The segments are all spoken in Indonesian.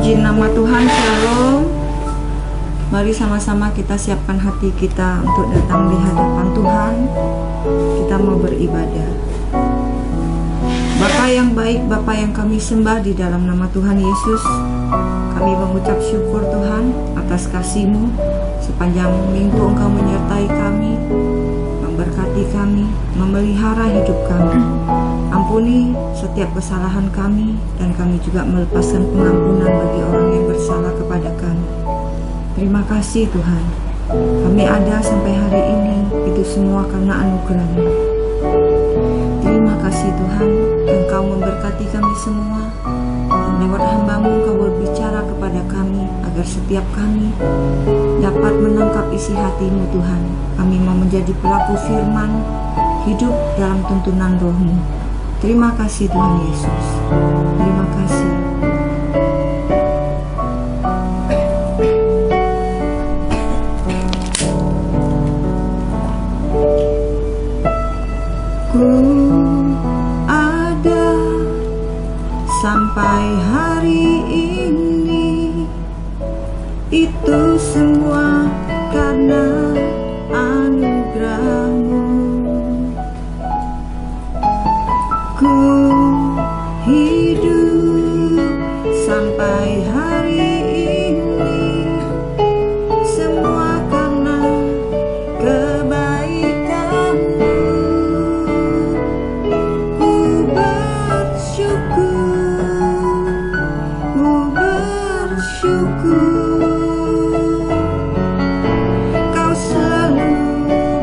Puji nama Tuhan, Shalom. Mari sama-sama kita siapkan hati kita untuk datang di hadapan Tuhan. Kita mau beribadah. Bapa yang baik, Bapa yang kami sembah di dalam nama Tuhan Yesus, kami mengucap syukur Tuhan atas kasih-Mu. Sepanjang minggu Engkau menyertai kami, memberkati kami, memelihara hidup kami. Ampuni setiap kesalahan kami, dan kami juga melepaskan pengampunan bagi orang yang bersalah kepada kami. Terima kasih Tuhan, kami ada sampai hari ini, itu semua karena anugerah-Mu. Terima kasih Tuhan, Engkau memberkati kami semua. Lewat hamba-Mu Engkau berbicara kepada kami, agar setiap kami dapat menangkap isi hati-Mu Tuhan. Kami mau menjadi pelaku firman, hidup dalam tuntunan Roh-Mu. Terima kasih Tuhan Yesus. Terima kasih. Ku ada sampai hari ini, itu semua karena anugerah-Mu. Ku hidup sampai hari ini, semua karena kebaikan-Mu. Ku bersyukur, Kau selalu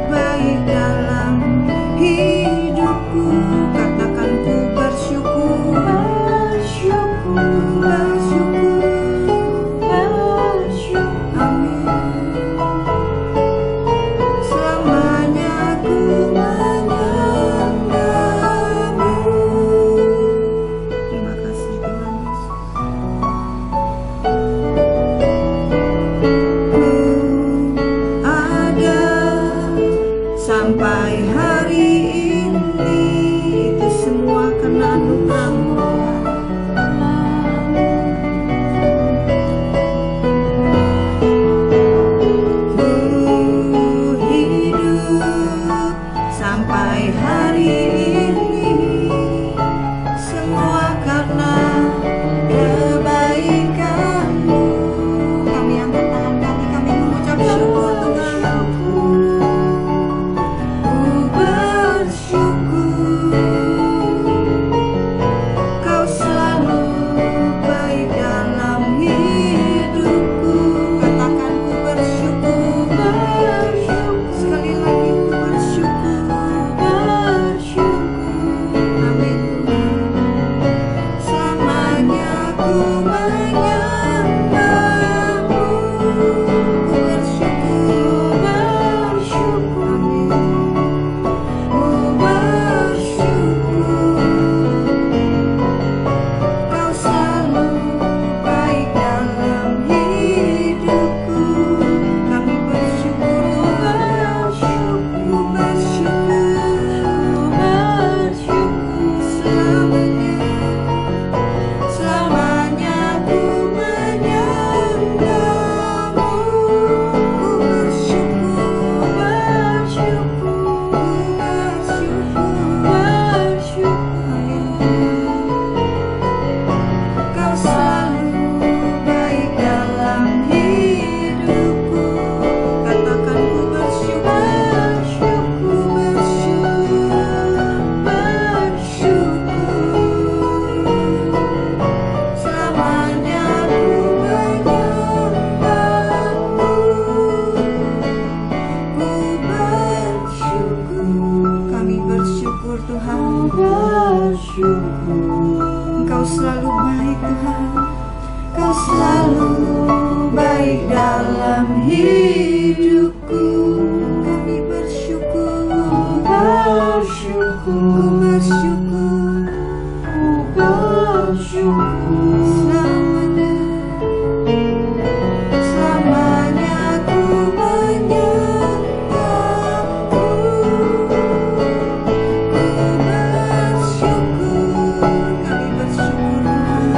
baik dalam hidupku. Katakan ku bersyukur, amin. Selamanya ku menyembah-Mu. Terima kasih Tuhan Yesus. Ku ada sampai hari ini, itu semua karena anugerah-Mu. Ku hidup sampai hari ini, semua karena kebaikan-Mu. Kami angkat tangan kami, kami mengucap syukur Tuhan. Ku bersyukur, Kau selalu baik dalam hidupku. Katakan ku bersyukur, sekali lagi ku bersyukur, amin Tuhan. Selamanya ku menyembah-Mu. Ku bersyukur, amin. Ku bersyukur, Kau selalu baik dalam hidupku. Kami bersyukur, ku bersyukur, selamanya ku menyembah-Mu. Ku Kau selalu baik dalam hidupku. Katakan ku bersyukur, selamanya ku menyembah-Mu. Ku bersyukur, kami bersyukur Tuhan. Engkau selalu baik Tuhan, Kau selalu baik dalam hidupku. Kami bersyukur, ku bersyukur, selamanya ku menyembah-Mu. Ku bersyukur, kami bersyukur Tuhan.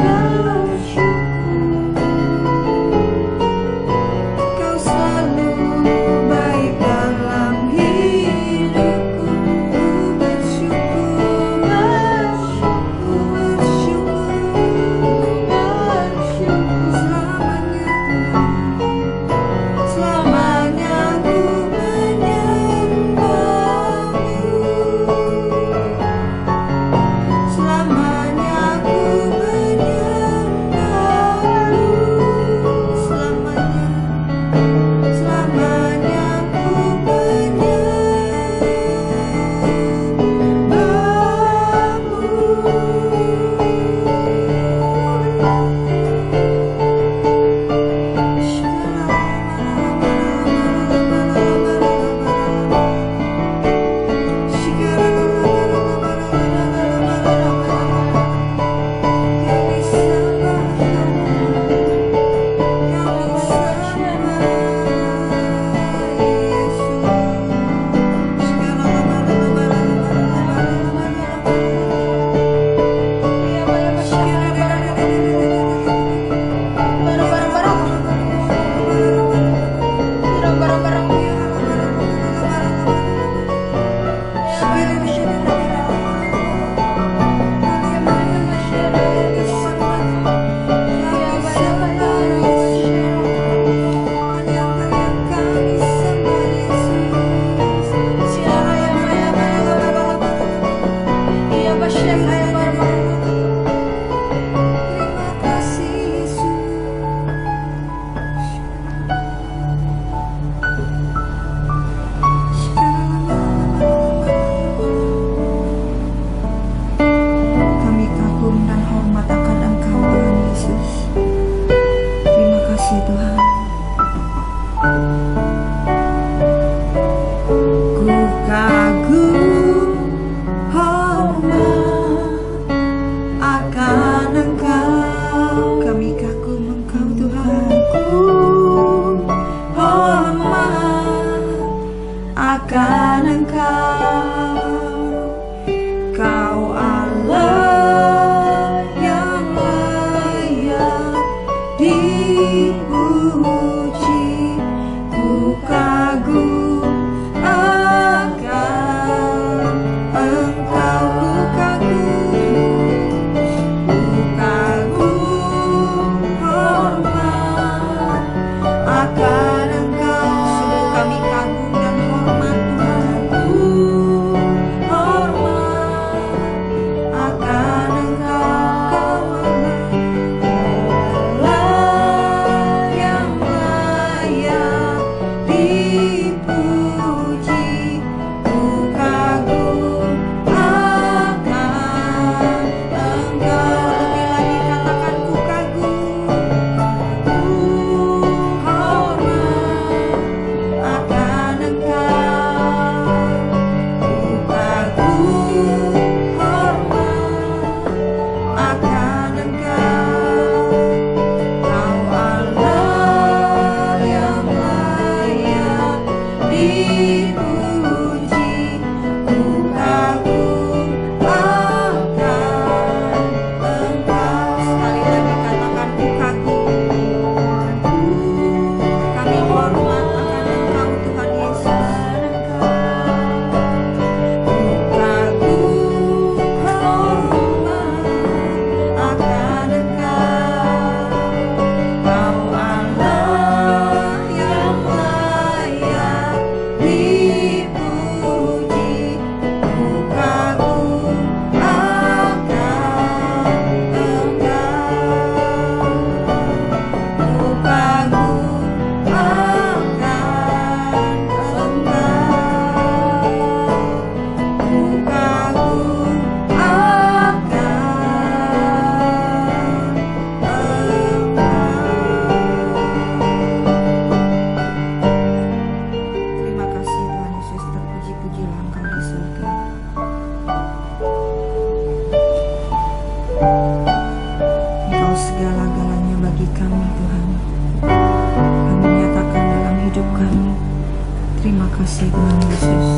Terima kasih Tuhan Yesus.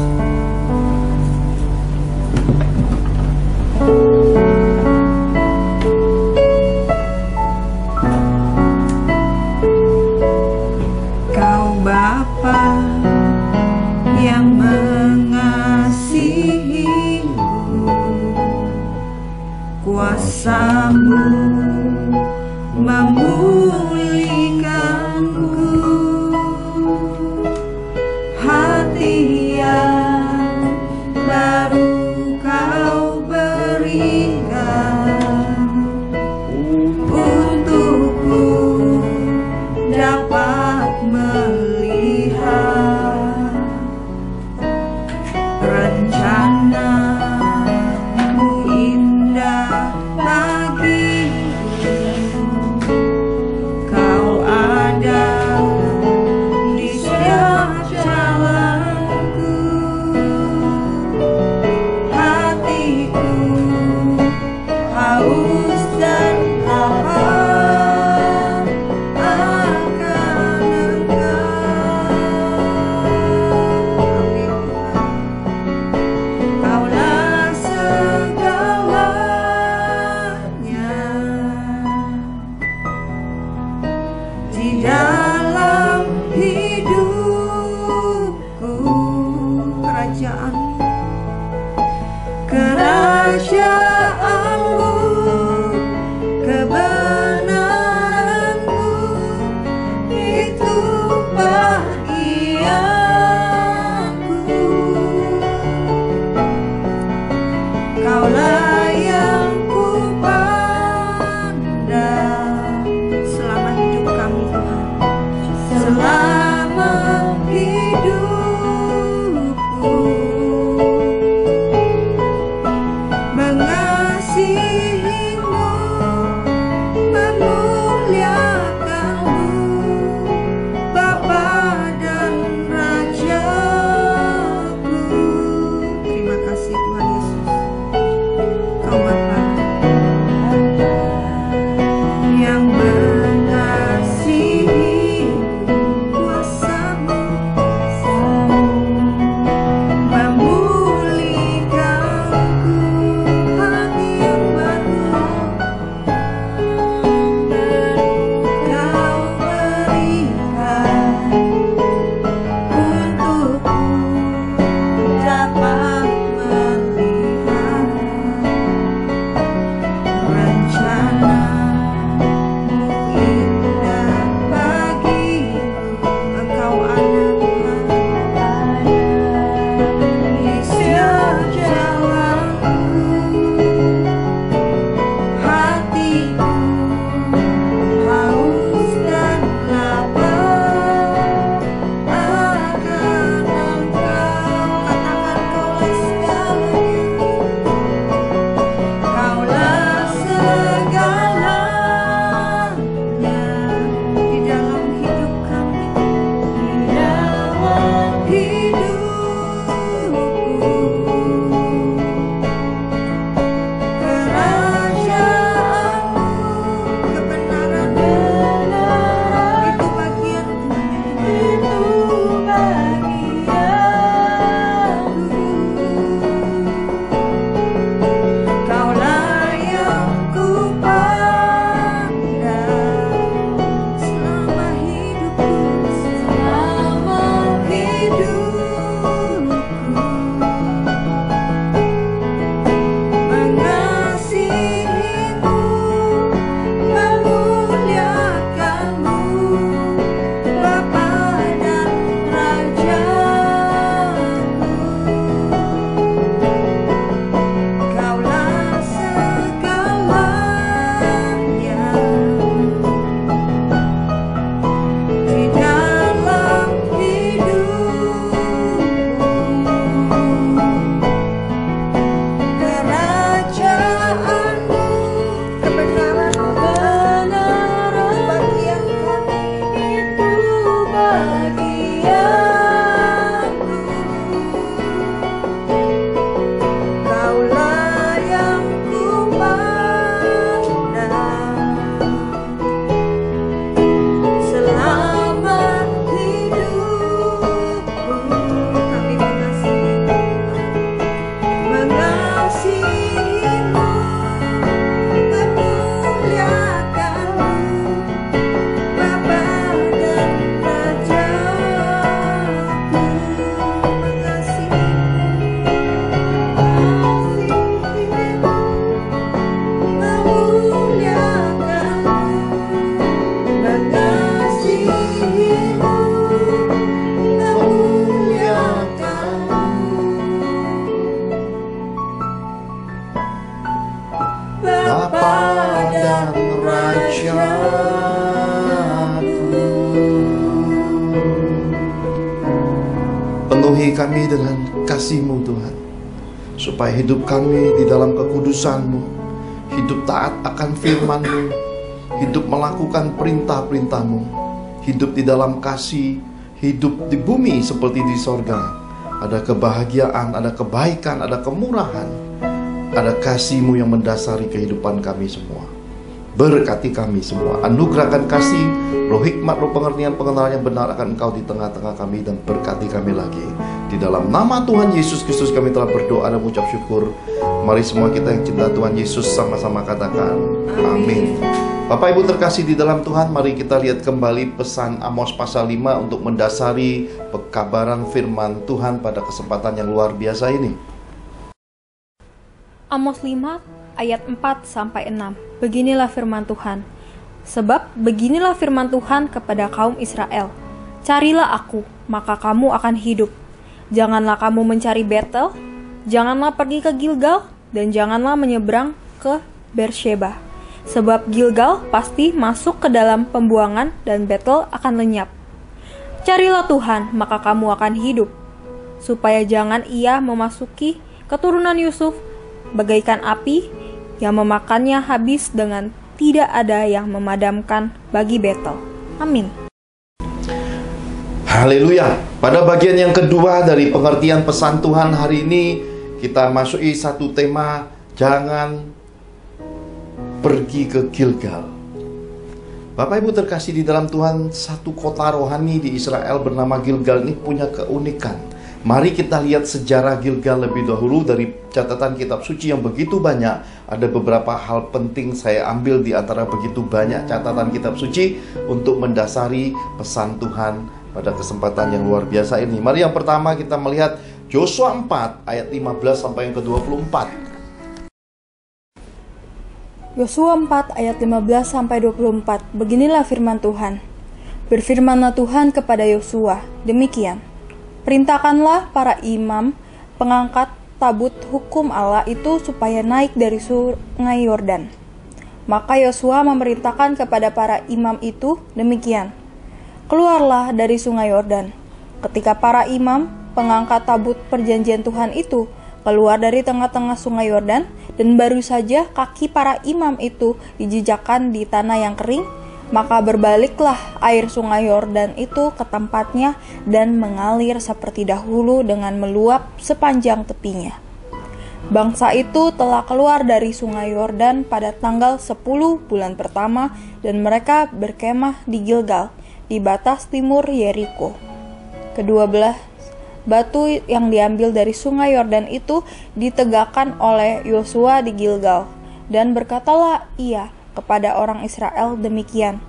Kau Bapa yang mengasihiku, kuasa-Mu memulihkanku, hati yang baru Kau berikan untukku dapat melihat rencana-Mu indah bagiku. Kau ada di setiap jalanku, hatiku haus dan lapar akan Engkau. Amin. Kaulah segalanya di dalam hidupku. Kerajaan-Mu Bapa dan Rajaku. Penuhi kami dengan kasih-Mu Tuhan, supaya hidup kami di dalam kekudusan-Mu, hidup taat akan firman-Mu, hidup melakukan perintah-perintah-Mu, hidup di dalam kasih, hidup di bumi seperti di sorga. Ada kebahagiaan, ada kebaikan, ada kemurahan, ada kasih-Mu yang mendasari kehidupan kami semua. Berkati kami semua, anugerahkan kasih, roh hikmat, roh pengertian, pengenalan yang benar akan Engkau di tengah-tengah kami, dan berkati kami lagi. Di dalam nama Tuhan Yesus Kristus kami telah berdoa dan mengucap syukur. Mari semua kita yang cinta Tuhan Yesus sama-sama katakan amin. Bapak Ibu terkasih di dalam Tuhan, mari kita lihat kembali pesan Amos pasal 5 untuk mendasari pekabaran firman Tuhan pada kesempatan yang luar biasa ini. Amos 5 ayat 4-6. Beginilah firman Tuhan. Sebab beginilah firman Tuhan kepada kaum Israel. Carilah aku, maka kamu akan hidup. Janganlah kamu mencari Betel, janganlah pergi ke Gilgal, dan janganlah menyeberang ke Beersheba. Sebab Gilgal pasti masuk ke dalam pembuangan dan Betel akan lenyap. Carilah Tuhan, maka kamu akan hidup. Supaya jangan ia memasuki keturunan Yusuf bagaikan api yang memakannya habis dengan tidak ada yang memadamkan bagi Betel. Amin. Haleluya. Pada bagian yang kedua dari pengertian pesan Tuhan hari ini, kita masuki satu tema, jangan pergi ke Gilgal. Bapak Ibu terkasih di dalam Tuhan, satu kota rohani di Israel bernama Gilgal ini punya keunikan. Mari kita lihat sejarah Gilgal lebih dahulu. Dari catatan kitab suci yang begitu banyak, ada beberapa hal penting saya ambil di antara begitu banyak catatan kitab suci untuk mendasari pesan Tuhan pada kesempatan yang luar biasa ini. Mari yang pertama kita melihat Yosua 4 ayat 15 sampai yang ke-24. Yosua 4 ayat 15 sampai 24. Beginilah firman Tuhan. Berfirmanlah Tuhan kepada Yosua, demikian: perintahkanlah para imam pengangkat tabut hukum Allah itu supaya naik dari sungai Yordan. Maka Yosua memerintahkan kepada para imam itu demikian: keluarlah dari sungai Yordan. Ketika para imam pengangkat tabut perjanjian Tuhan itu keluar dari tengah-tengah sungai Yordan, dan baru saja kaki para imam itu dijejakkan di tanah yang kering, maka berbaliklah air sungai Yordan itu ke tempatnya dan mengalir seperti dahulu dengan meluap sepanjang tepinya. Bangsa itu telah keluar dari sungai Yordan pada tanggal 10 bulan pertama, dan mereka berkemah di Gilgal, di batas timur Yeriko. Kedua belah batu yang diambil dari sungai Yordan itu ditegakkan oleh Yosua di Gilgal, dan berkatalah ia kepada orang Israel demikian: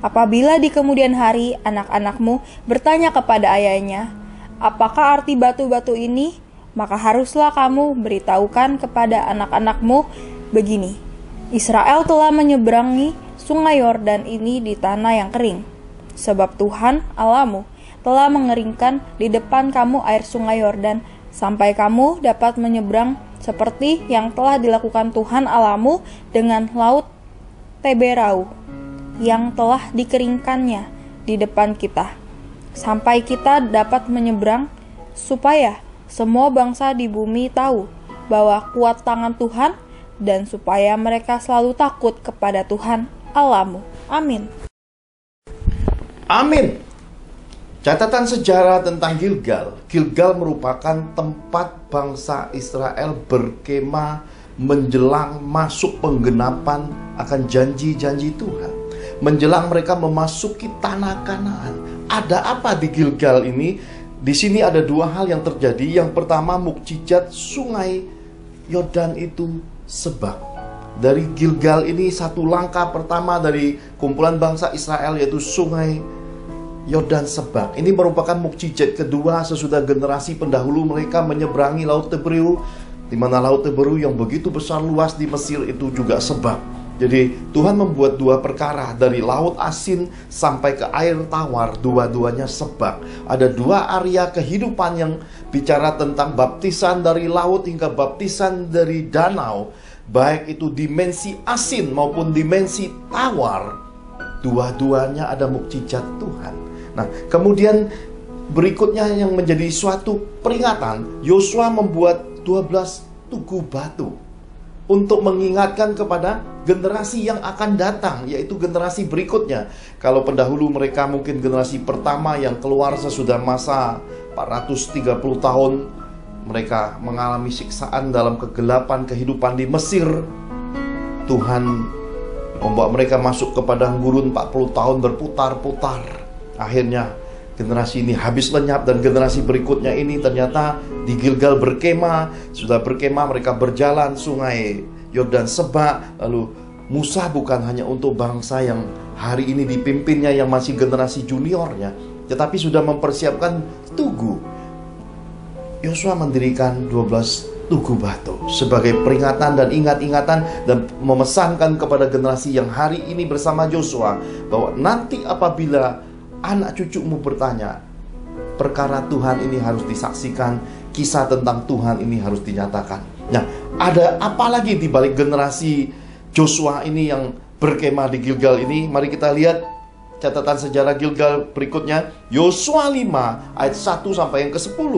apabila di kemudian hari anak-anakmu bertanya kepada ayahnya, apakah arti batu-batu ini? Maka haruslah kamu beritahukan kepada anak-anakmu begini: Israel telah menyeberangi sungai Yordan ini di tanah yang kering. Sebab Tuhan Allahmu telah mengeringkan di depan kamu air sungai Yordan, sampai kamu dapat menyeberang seperti yang telah dilakukan Tuhan Allahmu dengan laut Teberau yang telah dikeringkannya di depan kita, sampai kita dapat menyeberang, supaya semua bangsa di bumi tahu bahwa kuat tangan Tuhan, dan supaya mereka selalu takut kepada Tuhan Allahmu. Amin. Amin. Catatan sejarah tentang Gilgal. Gilgal merupakan tempat bangsa Israel berkemah menjelang masuk penggenapan akan janji-janji Tuhan. Menjelang mereka memasuki tanah Kanaan. Ada apa di Gilgal ini? Di sini ada dua hal yang terjadi. Yang pertama, mukjizat sungai Yordan itu sebab. Dari Gilgal ini satu langkah pertama dari kumpulan bangsa Israel, yaitu sungai Yordan sebab. Ini merupakan mukjizat kedua sesudah generasi pendahulu mereka menyeberangi Laut Teberau, di mana Laut Teberau yang begitu besar luas di Mesir itu juga sebab. Jadi Tuhan membuat dua perkara, dari laut asin sampai ke air tawar, dua-duanya sebab. Ada dua area kehidupan yang bicara tentang baptisan dari laut hingga baptisan dari danau. baik itu dimensi asin maupun dimensi tawar, dua-duanya ada mukjizat Tuhan. Nah, kemudian berikutnya yang menjadi suatu peringatan, Yosua membuat 12 tugu batu untuk mengingatkan kepada generasi yang akan datang, yaitu generasi berikutnya. Kalau pendahulu mereka mungkin generasi pertama yang keluar sesudah masa 430 tahun, mereka mengalami siksaan dalam kegelapan kehidupan di Mesir. Tuhan membawa mereka masuk ke padang gurun 40 tahun berputar-putar. Akhirnya generasi ini habis lenyap, dan generasi berikutnya ini ternyata di Gilgal berkemah. Sudah berkemah, mereka berjalan sungai Yordan Sebak. Lalu Musa bukan hanya untuk bangsa yang hari ini dipimpinnya yang masih generasi juniornya, tetapi sudah mempersiapkan tugu. Yosua mendirikan 12 tugu batu sebagai peringatan dan ingat-ingatan, dan memesankan kepada generasi yang hari ini bersama Yosua bahwa nanti apabila anak cucumu bertanya, perkara Tuhan ini harus disaksikan, kisah tentang Tuhan ini harus dinyatakan. Nah, ada apa lagi di balik generasi Yosua ini yang berkemah di Gilgal ini? Mari kita lihat catatan sejarah Gilgal berikutnya. Yosua 5 ayat 1 sampai yang ke-10.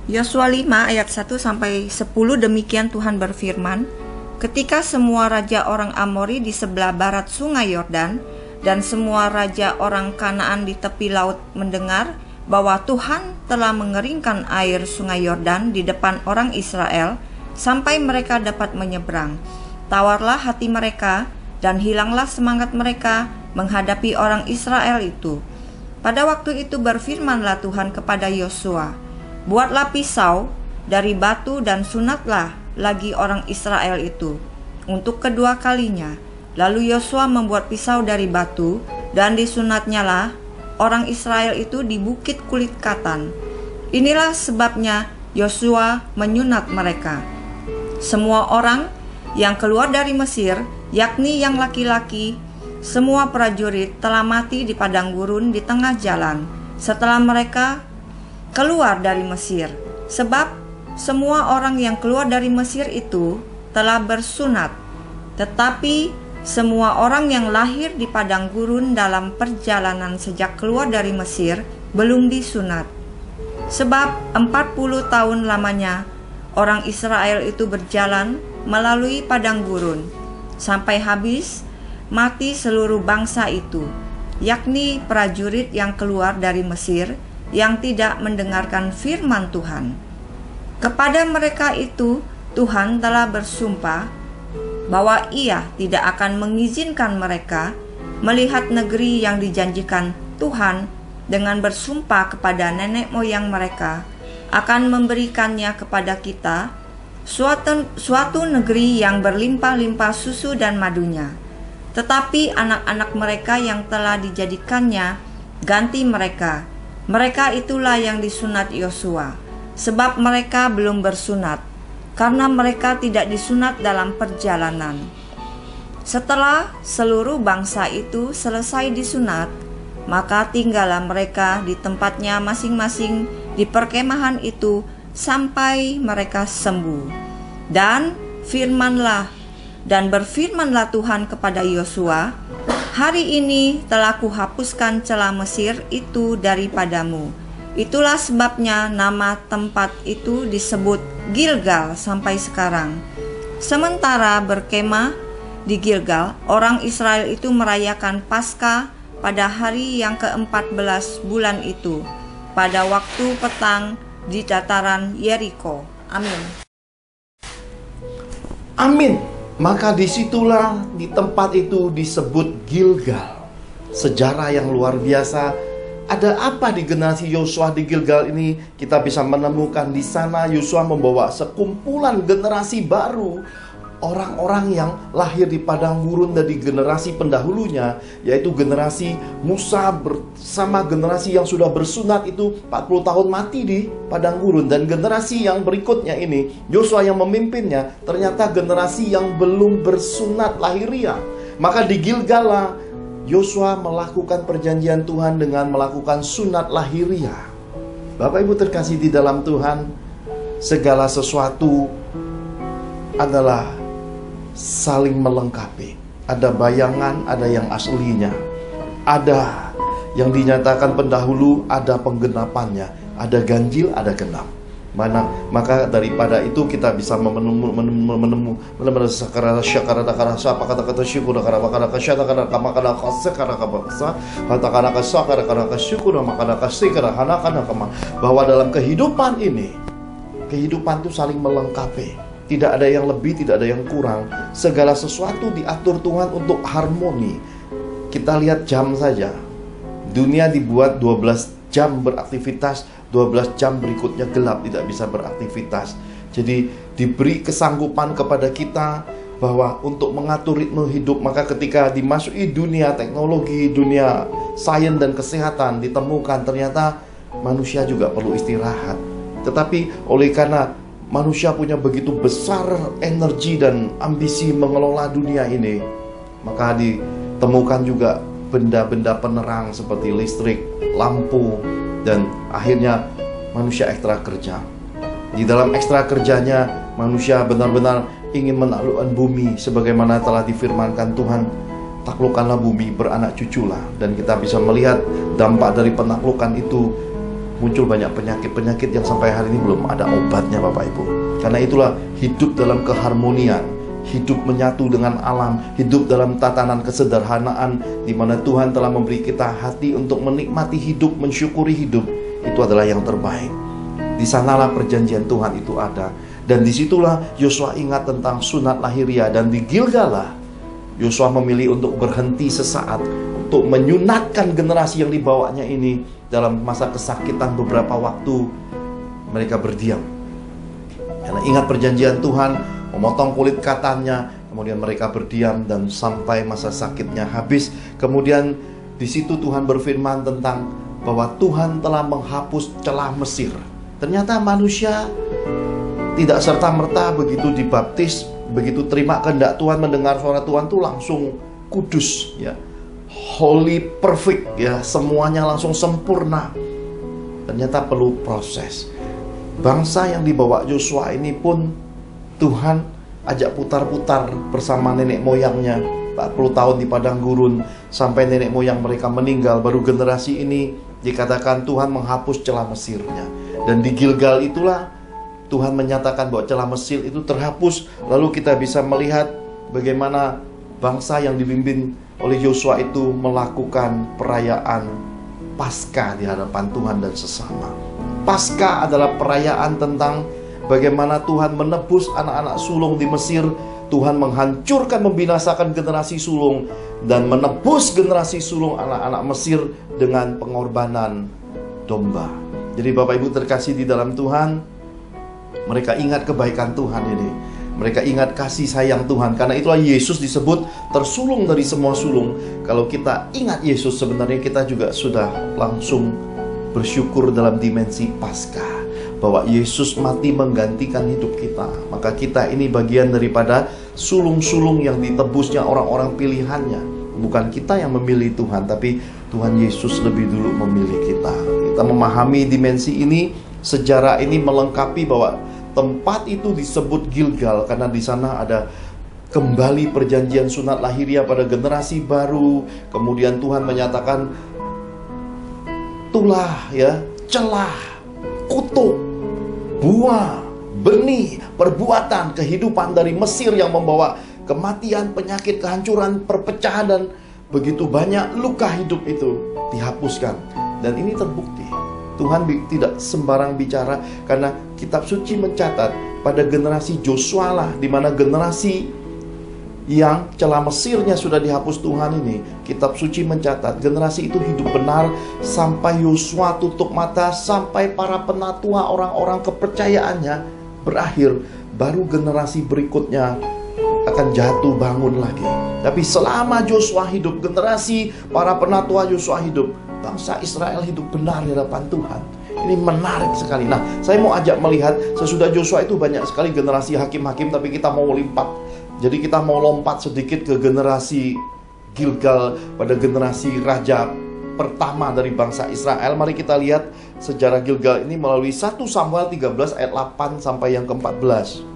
Yosua 5 ayat 1 sampai 10, demikian Tuhan berfirman, ketika semua raja orang Amori di sebelah barat sungai Yordan dan semua raja orang Kanaan di tepi laut mendengar bahwa Tuhan telah mengeringkan air sungai Yordan di depan orang Israel sampai mereka dapat menyeberang, tawarlah hati mereka dan hilanglah semangat mereka menghadapi orang Israel itu. Pada waktu itu berfirmanlah Tuhan kepada Yosua, buatlah pisau dari batu dan sunatlah lagi orang Israel itu untuk kedua kalinya. Lalu Yosua membuat pisau dari batu dan disunatnyalah orang Israel itu di bukit kulit katan. Inilah sebabnya Yosua menyunat mereka. Semua orang yang keluar dari Mesir, yakni yang laki-laki, semua prajurit telah mati di padang gurun di tengah jalan setelah mereka keluar dari Mesir, sebab semua orang yang keluar dari Mesir itu telah bersunat, tetapi semua orang yang lahir di padang gurun dalam perjalanan sejak keluar dari Mesir belum disunat. Sebab 40 tahun lamanya orang Israel itu berjalan melalui padang gurun, sampai habis mati seluruh bangsa itu, yakni prajurit yang keluar dari Mesir, yang tidak mendengarkan firman Tuhan. Kepada mereka itu Tuhan telah bersumpah bahwa Ia tidak akan mengizinkan mereka melihat negeri yang dijanjikan Tuhan dengan bersumpah kepada nenek moyang mereka akan memberikannya kepada kita, suatu negeri yang berlimpah-limpah susu dan madunya. Tetapi anak-anak mereka yang telah dijadikannya ganti mereka. Mereka itulah yang disunat Yosua, sebab mereka belum bersunat, karena mereka tidak disunat dalam perjalanan. Setelah seluruh bangsa itu selesai disunat, maka tinggallah mereka di tempatnya masing-masing di perkemahan itu sampai mereka sembuh. Dan berfirmanlah Tuhan kepada Yosua, hari ini telah kuhapuskan celah Mesir itu daripadamu. Itulah sebabnya nama tempat itu disebut Gilgal sampai sekarang. Sementara berkemah di Gilgal, orang Israel itu merayakan Paskah pada hari yang ke-14 bulan itu, pada waktu petang di dataran Yeriko. Amin. Amin. Maka disitulah di tempat itu disebut Gilgal. Sejarah yang luar biasa. Ada apa di generasi Yosua di Gilgal ini? Kita bisa menemukan di sana Yosua membawa sekumpulan generasi baru, orang-orang yang lahir di padang gurun dari generasi pendahulunya, yaitu generasi Musa bersama generasi yang sudah bersunat itu 40 tahun mati di padang gurun. Dan generasi yang berikutnya ini, Yosua yang memimpinnya, ternyata generasi yang belum bersunat lahiriah. Maka di Gilgal Yosua melakukan perjanjian Tuhan dengan melakukan sunat lahiriah. Bapak Ibu terkasih di dalam Tuhan, segala sesuatu adalah saling melengkapi. Ada bayangan, ada yang aslinya. Ada yang dinyatakan pendahulu, ada penggenapannya. Ada ganjil, ada genap. Maka daripada itu kita bisa menemu bahwa dalam kehidupan ini, kehidupan itu saling melengkapi. Tidak ada yang lebih, tidak ada yang kurang. Segala sesuatu diatur Tuhan untuk harmoni. Kita lihat jam saja. Dunia dibuat 12 jam beraktivitas, 12 jam berikutnya gelap, tidak bisa beraktivitas. Jadi diberi kesanggupan kepada kita bahwa untuk mengatur ritme hidup. Maka ketika dimasuki dunia teknologi, dunia sains dan kesehatan, ditemukan ternyata manusia juga perlu istirahat. Tetapi oleh karena manusia punya begitu besar energi dan ambisi mengelola dunia ini, maka ditemukan juga benda-benda penerang seperti listrik, lampu, dan akhirnya manusia ekstra kerja. Di dalam ekstra kerjanya, manusia benar-benar ingin menaklukkan bumi sebagaimana telah difirmankan Tuhan, taklukkanlah bumi, beranak cuculah. Dan kita bisa melihat dampak dari penaklukan itu, muncul banyak penyakit-penyakit yang sampai hari ini belum ada obatnya, Bapak Ibu. Karena itulah hidup dalam keharmonian, hidup menyatu dengan alam, hidup dalam tatanan kesederhanaan, di mana Tuhan telah memberi kita hati untuk menikmati hidup, mensyukuri hidup. Itu adalah yang terbaik. Di sanalah perjanjian Tuhan itu ada. Dan disitulah Yosua ingat tentang sunat lahiriah. Dan di Gilgal Yosua memilih untuk berhenti sesaat, untuk menyunatkan generasi yang dibawanya ini. Dalam masa kesakitan beberapa waktu, mereka berdiam. Karena ingat perjanjian Tuhan, memotong kulit katanya, kemudian mereka berdiam dan sampai masa sakitnya habis. Kemudian di situ Tuhan berfirman tentang bahwa Tuhan telah menghapus celah Mesir. Ternyata manusia tidak serta-merta begitu dibaptis, begitu terima kehendak Tuhan, mendengar suara Tuhan tuh langsung kudus, ya, holy, perfect, ya, semuanya langsung sempurna. Ternyata perlu proses. Bangsa yang dibawa Yosua ini pun Tuhan ajak putar-putar bersama nenek moyangnya 40 tahun di padang gurun sampai nenek moyang mereka meninggal. Baru generasi ini dikatakan Tuhan menghapus celah Mesirnya. Dan di Gilgal itulah Tuhan menyatakan bahwa celah Mesir itu terhapus. Lalu kita bisa melihat bagaimana bangsa yang dipimpin oleh Yosua itu melakukan perayaan Paskah di hadapan Tuhan dan sesama. Paskah adalah perayaan tentang bagaimana Tuhan menebus anak-anak sulung di Mesir. Tuhan menghancurkan, membinasakan generasi sulung dan menebus generasi sulung anak-anak Mesir dengan pengorbanan domba. Jadi Bapak Ibu terkasih di dalam Tuhan, mereka ingat kebaikan Tuhan ini. Mereka ingat kasih sayang Tuhan. Karena itulah Yesus disebut tersulung dari semua sulung. Kalau kita ingat Yesus, sebenarnya kita juga sudah langsung bersyukur dalam dimensi Paskah, bahwa Yesus mati menggantikan hidup kita. Maka kita ini bagian daripada sulung-sulung yang ditebusnya orang-orang pilihannya. Bukan kita yang memilih Tuhan, tapi Tuhan Yesus lebih dulu memilih kita. Kita memahami dimensi ini, sejarah ini melengkapi bahwa tempat itu disebut Gilgal karena di sana ada kembali perjanjian sunat lahiriah pada generasi baru. Kemudian Tuhan menyatakan tulah, ya, celah, kutuk, buah, benih, perbuatan, kehidupan dari Mesir yang membawa kematian, penyakit, kehancuran, perpecahan, dan begitu banyak luka hidup itu dihapuskan. Dan ini terbukti. Tuhan tidak sembarang bicara, karena kitab suci mencatat pada generasi Joshua lah, di mana generasi yang celah Mesirnya sudah dihapus Tuhan ini, kitab suci mencatat generasi itu hidup benar sampai Yosua tutup mata, sampai para penatua orang-orang kepercayaannya berakhir. Baru generasi berikutnya akan jatuh bangun lagi. Tapi selama Yosua hidup, generasi para penatua Yosua hidup, bangsa Israel hidup benar di hadapan Tuhan. Ini menarik sekali. Nah, saya mau ajak melihat sesudah Yosua itu banyak sekali generasi hakim-hakim, tapi kita mau lipat. Jadi kita mau lompat sedikit ke generasi Gilgal, pada generasi raja pertama dari bangsa Israel. Mari kita lihat sejarah Gilgal ini melalui 1 Samuel 13 ayat 8 sampai yang ke-14.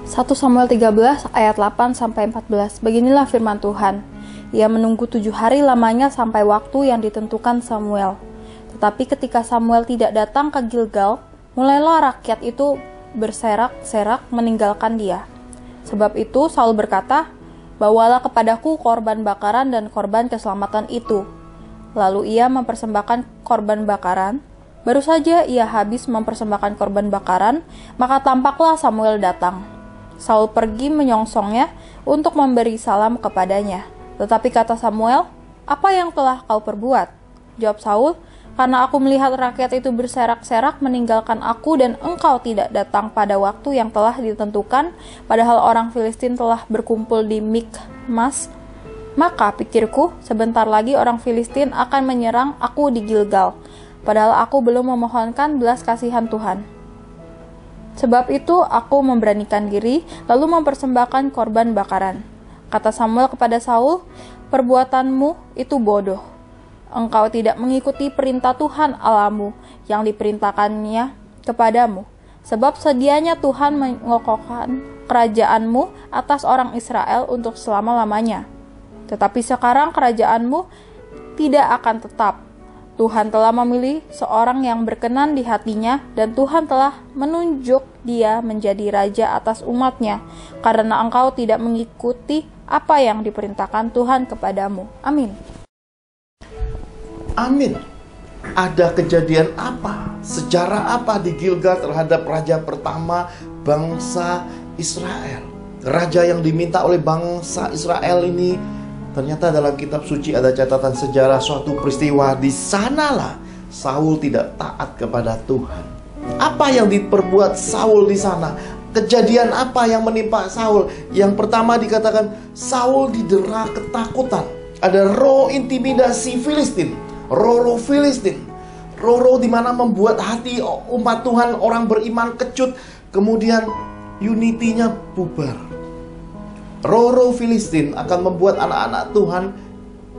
1 1 Samuel 13 ayat 8-14. Beginilah firman Tuhan. Ia menunggu 7 hari lamanya sampai waktu yang ditentukan Samuel. Tetapi ketika Samuel tidak datang ke Gilgal, mulailah rakyat itu berserak-serak meninggalkan dia. Sebab itu Saul berkata, "Bawalah kepadaku korban bakaran dan korban keselamatan itu." Lalu ia mempersembahkan korban bakaran. Baru saja ia habis mempersembahkan korban bakaran, maka tampaklah Samuel datang. Saul pergi menyongsongnya untuk memberi salam kepadanya. Tetapi kata Samuel, "Apa yang telah kau perbuat?" Jawab Saul, "Karena aku melihat rakyat itu berserak-serak meninggalkan aku dan engkau tidak datang pada waktu yang telah ditentukan, padahal orang Filistin telah berkumpul di Mikmas. Maka pikirku, sebentar lagi orang Filistin akan menyerang aku di Gilgal, padahal aku belum memohonkan belas kasihan Tuhan. Sebab itu aku memberanikan diri, lalu mempersembahkan korban bakaran." Kata Samuel kepada Saul, "Perbuatanmu itu bodoh. Engkau tidak mengikuti perintah Tuhan Allahmu yang diperintahkannya kepadamu. Sebab sedianya Tuhan mengokohkan kerajaanmu atas orang Israel untuk selama-lamanya. Tetapi sekarang kerajaanmu tidak akan tetap. Tuhan telah memilih seorang yang berkenan di hatinya, dan Tuhan telah menunjuk dia menjadi raja atas umatnya, karena engkau tidak mengikuti apa yang diperintahkan Tuhan kepadamu." Amin. Amin. Ada kejadian apa? Sejarah apa di Gilgal terhadap raja pertama bangsa Israel? Raja yang diminta oleh bangsa Israel ini, ternyata dalam kitab suci ada catatan sejarah suatu peristiwa. Di sanalah Saul tidak taat kepada Tuhan. Apa yang diperbuat Saul di sana? Kejadian apa yang menimpa Saul? Yang pertama dikatakan Saul didera ketakutan. Ada roh intimidasi Filistin. Roh Filistin, roh di mana membuat hati umat Tuhan, orang beriman kecut, kemudian unity-nya bubar. Roh Filistin akan membuat anak-anak Tuhan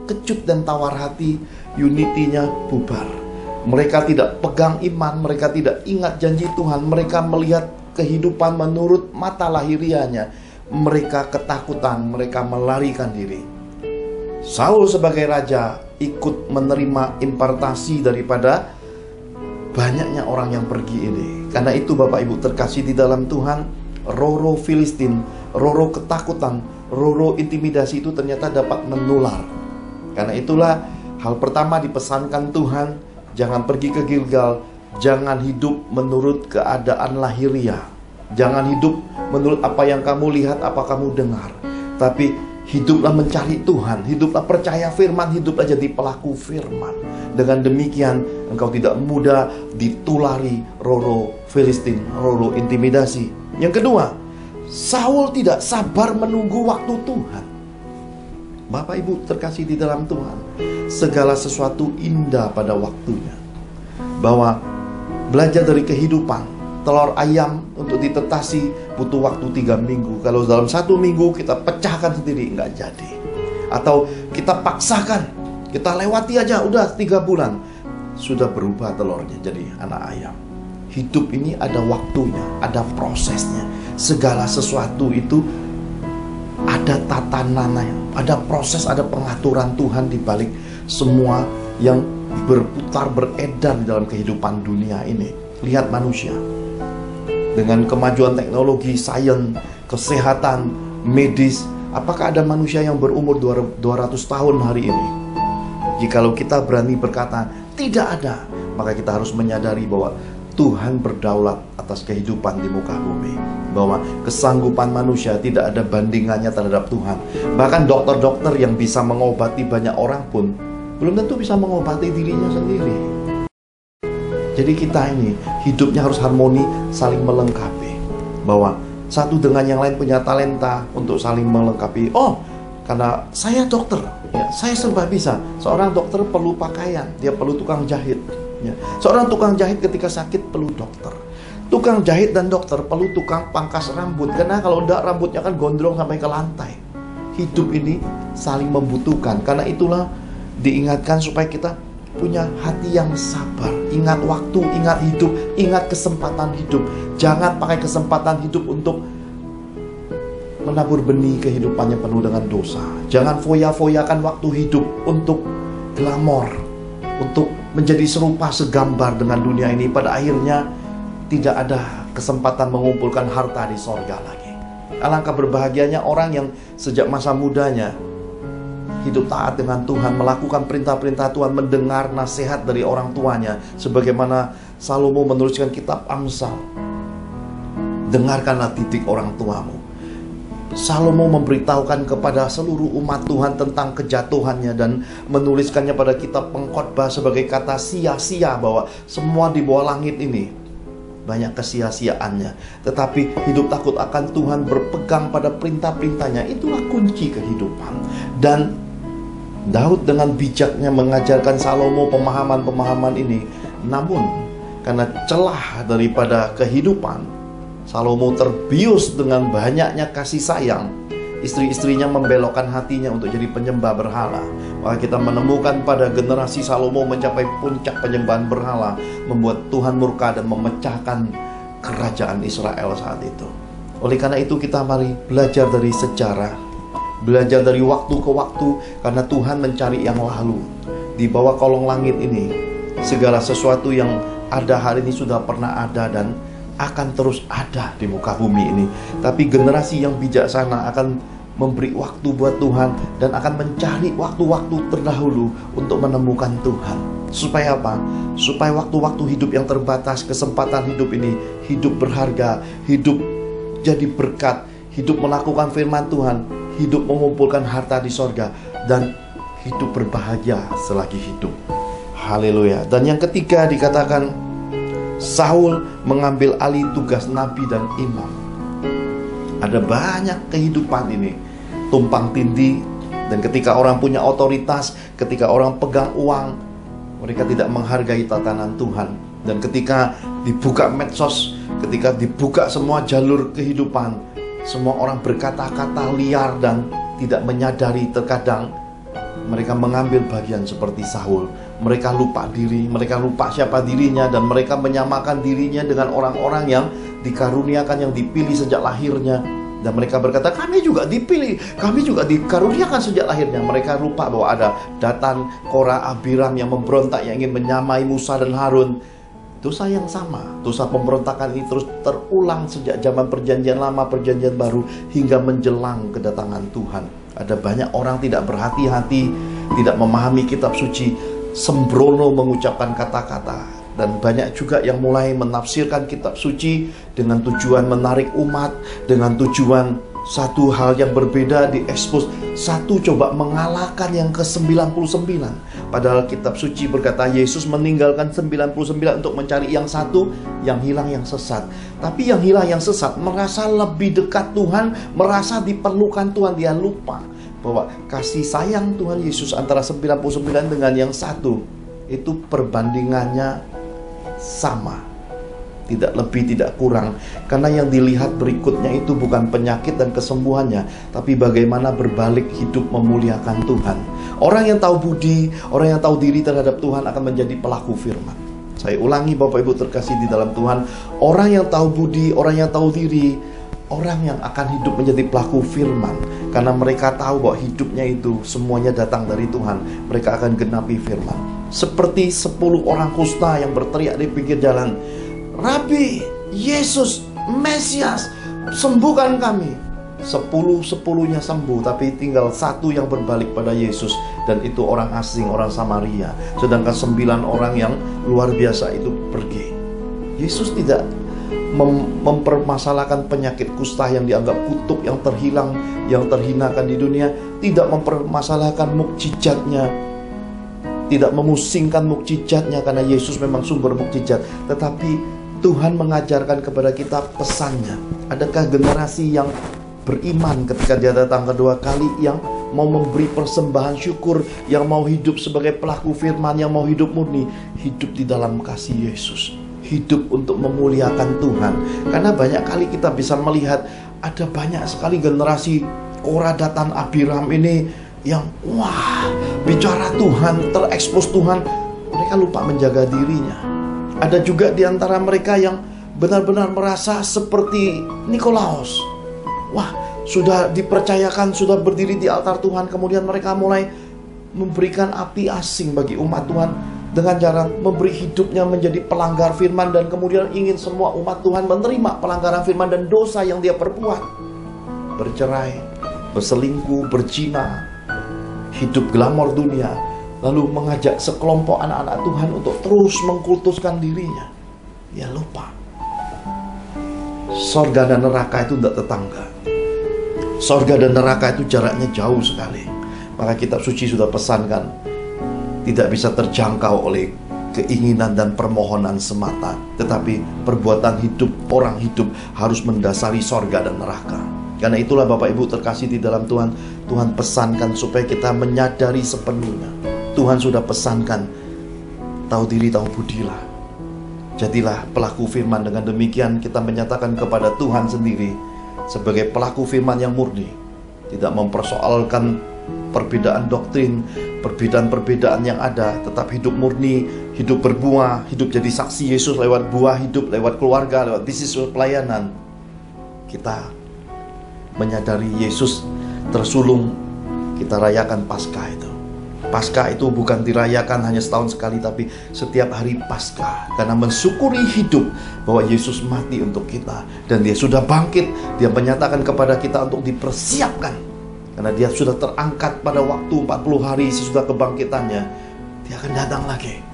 kecut dan tawar hati, unity-nya bubar. Mereka tidak pegang iman, mereka tidak ingat janji Tuhan, mereka melihat kehidupan menurut mata lahirianya, mereka ketakutan, mereka melarikan diri. Saul sebagai raja ikut menerima impartasi daripada banyaknya orang yang pergi ini. Karena itu Bapak Ibu terkasih di dalam Tuhan, roh Filistin, roh ketakutan, roh intimidasi itu ternyata dapat menular. Karena itulah hal pertama dipesankan Tuhan, jangan pergi ke Gilgal, jangan hidup menurut keadaan lahiriah, jangan hidup menurut apa yang kamu lihat, apa kamu dengar, tapi hiduplah mencari Tuhan, hiduplah percaya firman, hiduplah jadi pelaku firman. Dengan demikian engkau tidak mudah ditulari roh Filistin, roh intimidasi. Yang kedua, Saul tidak sabar menunggu waktu Tuhan. Bapak Ibu terkasih di dalam Tuhan, segala sesuatu indah pada waktunya. Bahwa belajar dari kehidupan, telur ayam untuk ditetasi butuh waktu 3 minggu. Kalau dalam 1 minggu kita pecahkan sendiri, nggak jadi. Atau kita paksakan, kita lewati aja, udah 3 bulan sudah berubah telurnya jadi anak ayam. Hidup ini ada waktunya, ada prosesnya. Segala sesuatu itu ada tatanannya, ada proses, ada pengaturan Tuhan di balik semua yang berputar, beredar di dalam kehidupan dunia ini. Lihat manusia. Dengan kemajuan teknologi, sains, kesehatan, medis, apakah ada manusia yang berumur 200 tahun hari ini? Jikalau kita berani berkata, tidak ada, maka kita harus menyadari bahwa Tuhan berdaulat atas kehidupan di muka bumi. Bahwa kesanggupan manusia tidak ada bandingannya terhadap Tuhan. Bahkan dokter-dokter yang bisa mengobati banyak orang pun belum tentu bisa mengobati dirinya sendiri. Jadi kita ini hidupnya harus harmoni, saling melengkapi. Bahwa satu dengan yang lain punya talenta untuk saling melengkapi. Oh, karena saya dokter, ya, saya serba bisa. Seorang dokter perlu pakaian, dia perlu tukang jahit. Ya. Seorang tukang jahit ketika sakit perlu dokter. Tukang jahit dan dokter perlu tukang pangkas rambut. Karena kalau enggak rambutnya kan gondrong sampai ke lantai. Hidup ini saling membutuhkan. Karena itulah diingatkan supaya kita punya hati yang sabar. Ingat waktu, ingat hidup, ingat kesempatan hidup. Jangan pakai kesempatan hidup untuk menabur benih kehidupannya penuh dengan dosa. Jangan foya-foyakan waktu hidup untuk glamor, untuk menjadi serupa segambar dengan dunia ini. Pada akhirnya tidak ada kesempatan mengumpulkan harta di sorga lagi. Alangkah berbahagianya orang yang sejak masa mudanya hidup taat dengan Tuhan, melakukan perintah-perintah Tuhan, mendengar nasihat dari orang tuanya. Sebagaimana Salomo menuliskan kitab Amsal, dengarkanlah didik orang tuamu. Salomo memberitahukan kepada seluruh umat Tuhan tentang kejatuhannya dan menuliskannya pada kitab Pengkhotbah sebagai kata sia-sia, bahwa semua di bawah langit ini banyak kesia-siaannya. Tetapi hidup takut akan Tuhan, berpegang pada perintah-perintahnya, itulah kunci kehidupan. Dan Daud dengan bijaknya mengajarkan Salomo pemahaman-pemahaman ini. Namun karena celah daripada kehidupan, Salomo terbius dengan banyaknya kasih sayang. Istri-istrinya membelokkan hatinya untuk jadi penyembah berhala. Maka kita menemukan pada generasi Salomo mencapai puncak penyembahan berhala, membuat Tuhan murka dan memecahkan kerajaan Israel saat itu. Oleh karena itu kita mari belajar dari sejarah, belajar dari waktu ke waktu, karena Tuhan mencari yang lalu. Di bawah kolong langit ini, segala sesuatu yang ada hari ini sudah pernah ada dan akan terus ada di muka bumi ini. Tapi generasi yang bijaksana akan memberi waktu buat Tuhan dan akan mencari waktu-waktu terdahulu untuk menemukan Tuhan. Supaya apa? Supaya waktu-waktu hidup yang terbatas, kesempatan hidup ini, hidup berharga, hidup jadi berkat, hidup melakukan firman Tuhan, hidup mengumpulkan harta di sorga, dan hidup berbahagia selagi hidup. Haleluya. Dan yang ketiga dikatakan Saul mengambil alih tugas nabi dan imam. Ada banyak kehidupan ini tumpang tindih, dan ketika orang punya otoritas, ketika orang pegang uang, mereka tidak menghargai tatanan Tuhan. Dan ketika dibuka medsos, ketika dibuka semua jalur kehidupan, semua orang berkata-kata liar dan tidak menyadari. Terkadang mereka mengambil bagian seperti Saul. Mereka lupa diri, mereka lupa siapa dirinya, dan mereka menyamakan dirinya dengan orang-orang yang dikaruniakan, yang dipilih sejak lahirnya. Dan mereka berkata, kami juga dipilih, kami juga dikaruniakan sejak lahirnya. Mereka lupa bahwa ada Datan, Korah, Abiram yang memberontak, yang ingin menyamai Musa dan Harun. Dosa yang sama, dosa pemberontakan ini terus terulang sejak zaman perjanjian lama, perjanjian baru, hingga menjelang kedatangan Tuhan. Ada banyak orang tidak berhati-hati, tidak memahami kitab suci, sembrono mengucapkan kata-kata. Dan banyak juga yang mulai menafsirkan kitab suci dengan tujuan menarik umat, dengan tujuan satu hal yang berbeda diekspos. Satu coba mengalahkan yang ke-99. Padahal kitab suci berkata Yesus meninggalkan 99 untuk mencari yang satu, yang hilang, yang sesat. Tapi yang hilang, yang sesat merasa lebih dekat Tuhan, merasa diperlukan Tuhan. Dia lupa bahwa kasih sayang Tuhan Yesus antara 99 dengan yang satu itu perbandingannya sama, tidak lebih tidak kurang. Karena yang dilihat berikutnya itu bukan penyakit dan kesembuhannya, tapi bagaimana berbalik hidup memuliakan Tuhan. Orang yang tahu budi, orang yang tahu diri terhadap Tuhan akan menjadi pelaku firman. Saya ulangi Bapak Ibu terkasih di dalam Tuhan, orang yang tahu budi, orang yang tahu diri, orang yang akan hidup menjadi pelaku firman. Karena mereka tahu bahwa hidupnya itu semuanya datang dari Tuhan, mereka akan genapi firman. Seperti 10 orang kusta yang berteriak di pinggir jalan, Rabi, Yesus, Mesias, sembuhkan kami. 10-10-nya sembuh, tapi tinggal satu yang berbalik pada Yesus, dan itu orang asing, orang Samaria. Sedangkan 9 orang yang luar biasa itu pergi. Yesus tidak mempermasalahkan penyakit kusta yang dianggap kutuk, yang terhilang, yang terhinakan di dunia. Tidak mempermasalahkan mukjizatnya, tidak memusingkan mukjizatnya, karena Yesus memang sumber mukjizat. Tetapi Tuhan mengajarkan kepada kita pesannya. Adakah generasi yang beriman ketika dia datang kedua kali, yang mau memberi persembahan syukur, yang mau hidup sebagai pelaku firman, yang mau hidup murni, hidup di dalam kasih Yesus, hidup untuk memuliakan Tuhan? Karena banyak kali kita bisa melihat ada banyak sekali generasi Korah, Datan, Abiram ini yang wah, bicara Tuhan, terekspos Tuhan, mereka lupa menjaga dirinya. Ada juga di antara mereka yang benar-benar merasa seperti Nikolaus. Wah, sudah dipercayakan, sudah berdiri di altar Tuhan, kemudian mereka mulai memberikan api asing bagi umat Tuhan dengan cara memberi hidupnya menjadi pelanggar firman, dan kemudian ingin semua umat Tuhan menerima pelanggaran firman dan dosa yang dia perbuat. Bercerai, berselingkuh, berzina, hidup glamor dunia, lalu mengajak sekelompok anak-anak Tuhan untuk terus mengkultuskan dirinya. Dia lupa sorga dan neraka itu tidak tetangga. Sorga dan neraka itu jaraknya jauh sekali. Maka kitab suci sudah pesankan, tidak bisa terjangkau oleh keinginan dan permohonan semata, tetapi perbuatan hidup orang hidup harus mendasari sorga dan neraka. Karena itulah Bapak Ibu terkasih di dalam Tuhan, Tuhan pesankan supaya kita menyadari sepenuhnya. Tuhan sudah pesankan, tahu diri, tahu budilah. Jadilah pelaku firman. Dengan demikian kita menyatakan kepada Tuhan sendiri sebagai pelaku firman yang murni, tidak mempersoalkan perbedaan doktrin, perbedaan-perbedaan yang ada, tetap hidup murni, hidup berbuah, hidup jadi saksi Yesus lewat buah hidup, lewat keluarga, lewat bisnis, lewat pelayanan. Kita menyadari Yesus tersulung, kita rayakan Paskah itu. Paskah itu bukan dirayakan hanya setahun sekali, tapi setiap hari Paskah, karena mensyukuri hidup bahwa Yesus mati untuk kita dan Dia sudah bangkit. Dia menyatakan kepada kita untuk dipersiapkan, karena Dia sudah terangkat pada waktu 40 hari sesudah kebangkitannya. Dia akan datang lagi.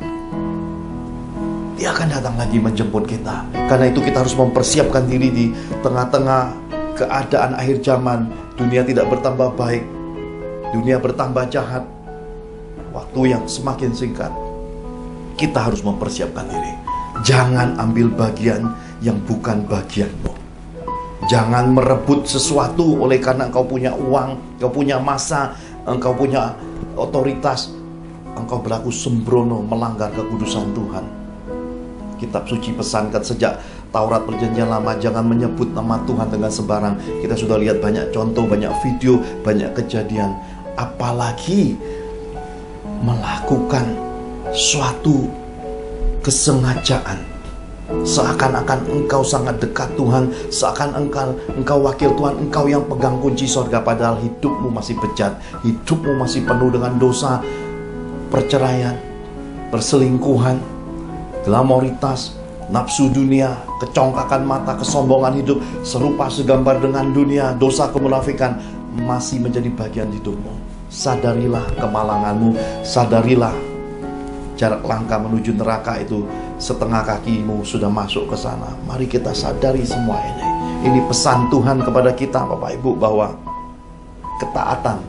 Dia akan datang lagi menjemput kita. Karena itu kita harus mempersiapkan diri di tengah-tengah keadaan akhir zaman. Dunia tidak bertambah baik, dunia bertambah jahat, waktu yang semakin singkat. Kita harus mempersiapkan diri. Jangan ambil bagian yang bukan bagianmu. Jangan merebut sesuatu oleh karena engkau punya uang, engkau punya masa, engkau punya otoritas. Engkau berlaku sembrono, melanggar kekudusan Tuhan. Kitab suci pesankan sejak Taurat Perjanjian Lama, jangan menyebut nama Tuhan dengan sembarang. Kita sudah lihat banyak contoh, banyak video, banyak kejadian. Apalagi melakukan suatu kesengajaan, seakan-akan engkau sangat dekat Tuhan, seakan engkau wakil Tuhan, engkau yang pegang kunci sorga, padahal hidupmu masih bejat, hidupmu masih penuh dengan dosa, perceraian, perselingkuhan, glamoritas, nafsu dunia, kecongkakan mata, kesombongan hidup, serupa segambar dengan dunia, dosa kemunafikan masih menjadi bagian hidupmu. Sadarilah kemalanganmu, sadarilah jarak langkah menuju neraka itu setengah kakimu sudah masuk ke sana. Mari kita sadari semua ini. Ini pesan Tuhan kepada kita Bapak Ibu, bahwa ketaatan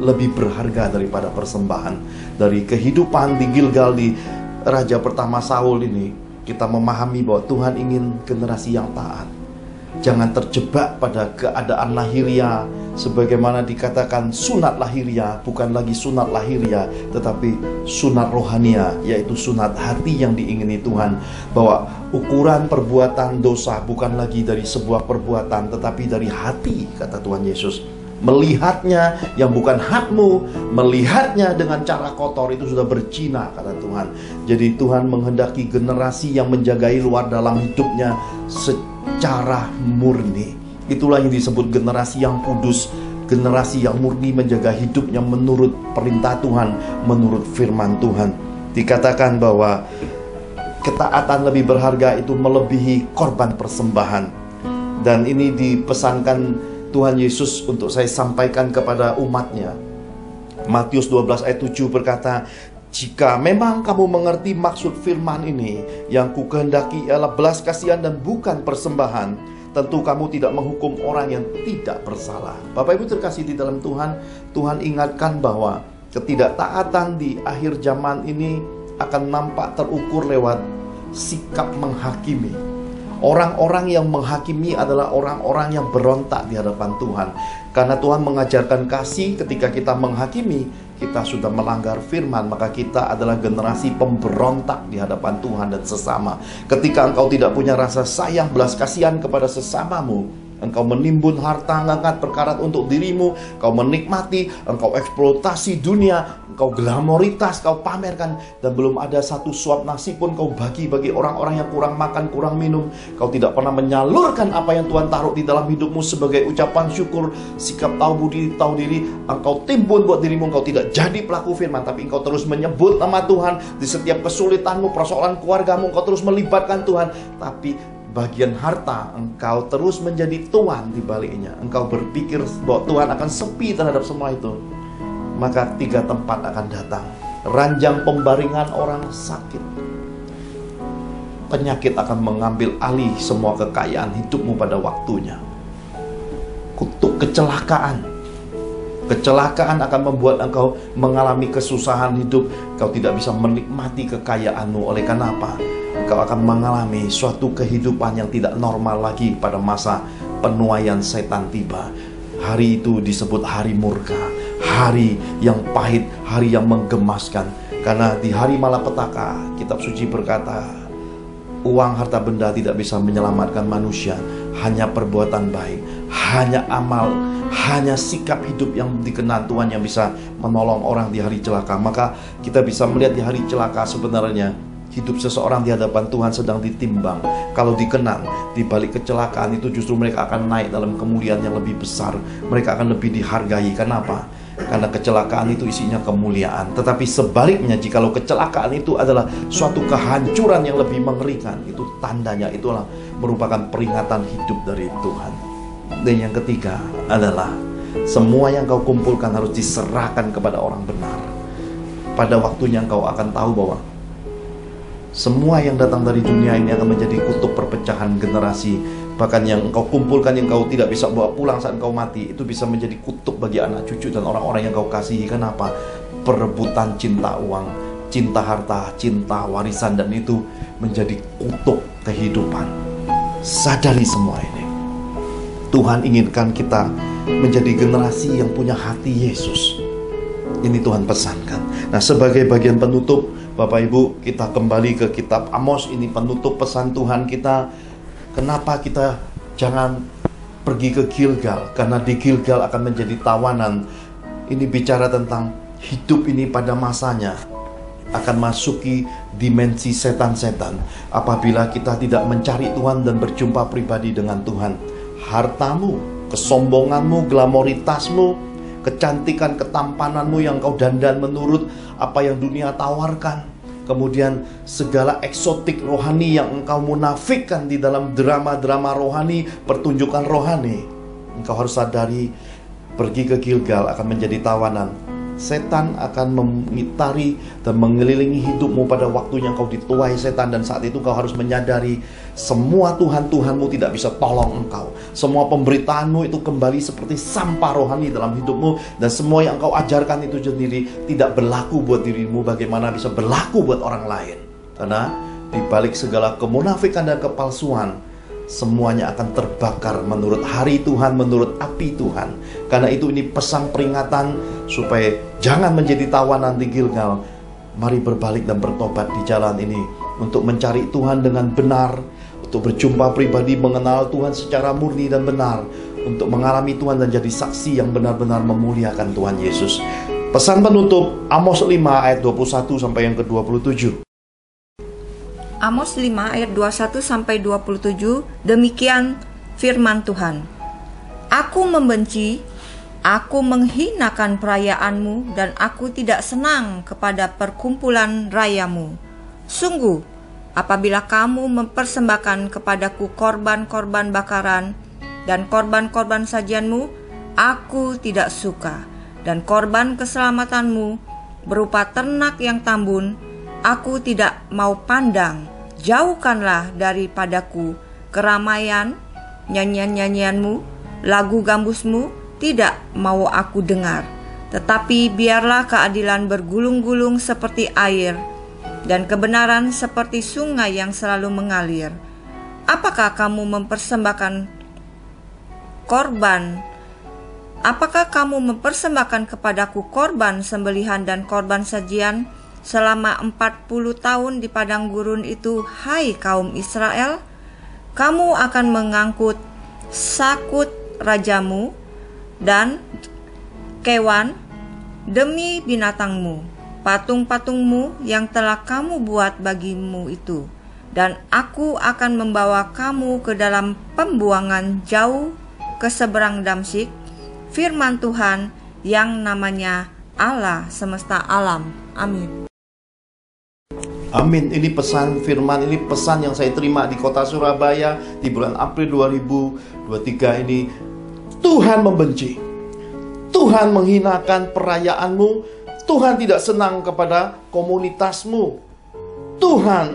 lebih berharga daripada persembahan. Dari kehidupan di Gilgal, di Raja pertama Saul ini, kita memahami bahwa Tuhan ingin generasi yang taat. Jangan terjebak pada keadaan lahiriah, sebagaimana dikatakan sunat lahiriah, bukan lagi sunat lahiriah, tetapi sunat rohania, yaitu sunat hati yang diingini Tuhan. Bahwa ukuran perbuatan dosa bukan lagi dari sebuah perbuatan, tetapi dari hati, kata Tuhan Yesus. Melihatnya yang bukan hakmu, melihatnya dengan cara kotor, itu sudah berzina, kata Tuhan. Jadi Tuhan menghendaki generasi yang menjagai luar dalam hidupnya secara murni. Itulah yang disebut generasi yang kudus, generasi yang murni menjaga hidupnya menurut perintah Tuhan, menurut firman Tuhan. Dikatakan bahwa ketaatan lebih berharga, itu melebihi korban persembahan. Dan ini dipesankan Tuhan Yesus untuk saya sampaikan kepada umatnya. Matius 12 ayat 7 berkata, jika memang kamu mengerti maksud firman ini, yang ku kehendaki ialah belas kasihan dan bukan persembahan, tentu kamu tidak menghukum orang yang tidak bersalah. Bapak Ibu terkasih di dalam Tuhan, Tuhan ingatkan bahwa ketidaktaatan di akhir zaman ini akan nampak terukur lewat sikap menghakimi. Orang-orang yang menghakimi adalah orang-orang yang berontak di hadapan Tuhan. Karena Tuhan mengajarkan kasih, ketika kita menghakimi, kita sudah melanggar firman, maka kita adalah generasi pemberontak di hadapan Tuhan dan sesama. Ketika engkau tidak punya rasa sayang, belas kasihan kepada sesamamu, Engkau menimbun harta, ngangkat perkara untuk dirimu, engkau menikmati, engkau eksploitasi dunia, engkau glamoritas, kau pamerkan, dan belum ada satu suap nasi pun kau bagi orang-orang yang kurang makan, kurang minum. Kau tidak pernah menyalurkan apa yang Tuhan taruh di dalam hidupmu sebagai ucapan syukur, sikap tahu budi, tahu diri. Engkau timbun buat dirimu, engkau tidak jadi pelaku firman, tapi engkau terus menyebut nama Tuhan di setiap kesulitanmu, persoalan keluargamu, engkau terus melibatkan Tuhan. Tapi bagian harta, engkau terus menjadi tuan di baliknya. Engkau berpikir bahwa Tuhan akan sepi terhadap semua itu. Maka 3 tempat akan datang. Ranjang pembaringan orang sakit. Penyakit akan mengambil alih semua kekayaan hidupmu pada waktunya. Kutuk kecelakaan. Kecelakaan akan membuat engkau mengalami kesusahan hidup. Engkau tidak bisa menikmati kekayaanmu. Oleh karena apa? Engkau akan mengalami suatu kehidupan yang tidak normal lagi pada masa penuaian setan tiba. Hari itu disebut hari murka, hari yang pahit, hari yang menggemaskan. Karena di hari malapetaka, kitab suci berkata, uang harta benda tidak bisa menyelamatkan manusia. Hanya perbuatan baik, hanya amal, hanya sikap hidup yang dikenal Tuhan yang bisa menolong orang di hari celaka. Maka kita bisa melihat di hari celaka sebenarnya hidup seseorang di hadapan Tuhan sedang ditimbang. Kalau dikenang, di balik kecelakaan itu justru mereka akan naik dalam kemuliaan yang lebih besar. Mereka akan lebih dihargai. Kenapa? Karena kecelakaan itu isinya kemuliaan. Tetapi sebaliknya, jikalau kecelakaan itu adalah suatu kehancuran yang lebih mengerikan, itu tandanya itulah merupakan peringatan hidup dari Tuhan. Dan yang ketiga adalah semua yang kau kumpulkan harus diserahkan kepada orang benar. Pada waktunya engkau akan tahu bahwa semua yang datang dari dunia ini akan menjadi kutub perpecahan generasi. Bahkan yang engkau kumpulkan, yang kau tidak bisa bawa pulang saat engkau mati, itu bisa menjadi kutub bagi anak cucu dan orang-orang yang kau kasihi. Kenapa? Perebutan cinta uang, cinta harta, cinta warisan, dan itu menjadi kutub kehidupan. Sadari semua ini. Tuhan inginkan kita menjadi generasi yang punya hati Yesus. Ini Tuhan pesankan. Nah, sebagai bagian penutup, Bapak Ibu, kita kembali ke kitab Amos. Ini penutup pesan Tuhan kita. Kenapa kita jangan pergi ke Gilgal? Karena di Gilgal akan menjadi tawanan. Ini bicara tentang hidup ini pada masanya akan masuki dimensi setan-setan apabila kita tidak mencari Tuhan dan berjumpa pribadi dengan Tuhan. Hartamu, kesombonganmu, glamoritasmu, kecantikan, ketampananmu yang kau dandan menurut apa yang dunia tawarkan, kemudian segala eksotik rohani yang engkau munafikkan di dalam drama-drama rohani, pertunjukan rohani, engkau harus sadari, pergi ke Gilgal akan menjadi tawanan. Setan akan mengitari dan mengelilingi hidupmu pada waktunya engkau dituai setan. Dan saat itu engkau harus menyadari semua Tuhan-Tuhanmu tidak bisa tolong engkau. Semua pemberitaanmu itu kembali seperti sampah rohani dalam hidupmu. Dan semua yang engkau ajarkan itu sendiri tidak berlaku buat dirimu. Bagaimana bisa berlaku buat orang lain? Karena di balik segala kemunafikan dan kepalsuan, semuanya akan terbakar menurut hari Tuhan, menurut api Tuhan. Karena itu ini pesan peringatan supaya jangan menjadi tawanan di Gilgal. Mari berbalik dan bertobat di jalan ini untuk mencari Tuhan dengan benar, untuk berjumpa pribadi, mengenal Tuhan secara murni dan benar, untuk mengalami Tuhan dan jadi saksi yang benar-benar memuliakan Tuhan Yesus. Pesan penutup Amos 5 ayat 21 sampai yang ke-27. Amos 5 ayat 21 sampai 27, demikian firman Tuhan. Aku membenci, aku menghinakan perayaanmu, dan aku tidak senang kepada perkumpulan rayamu. Sungguh, apabila kamu mempersembahkan kepadaku korban-korban bakaran dan korban-korban sajianmu, aku tidak suka. Dan korban keselamatanmu berupa ternak yang tambun, aku tidak mau pandang. Jauhkanlah daripadaku keramaian, nyanyian-nyanyianmu, lagu gambusmu, tidak mau aku dengar. Tetapi biarlah keadilan bergulung-gulung seperti air, dan kebenaran seperti sungai yang selalu mengalir. Apakah kamu mempersembahkan korban? Apakah kamu mempersembahkan kepadaku korban sembelihan dan korban sajian selama 40 tahun di padang gurun itu, hai kaum Israel? Kamu akan mengangkut sakut rajamu dan kewan, demi binatangmu, patung-patungmu yang telah kamu buat bagimu itu. Dan aku akan membawa kamu ke dalam pembuangan jauh ke seberang Damsyik, firman Tuhan yang namanya Allah semesta alam. Amin. Amin. Ini pesan firman, ini pesan yang saya terima di kota Surabaya di bulan April 2023 ini. Tuhan membenci, Tuhan menghinakan perayaanmu, Tuhan tidak senang kepada komunitasmu. Tuhan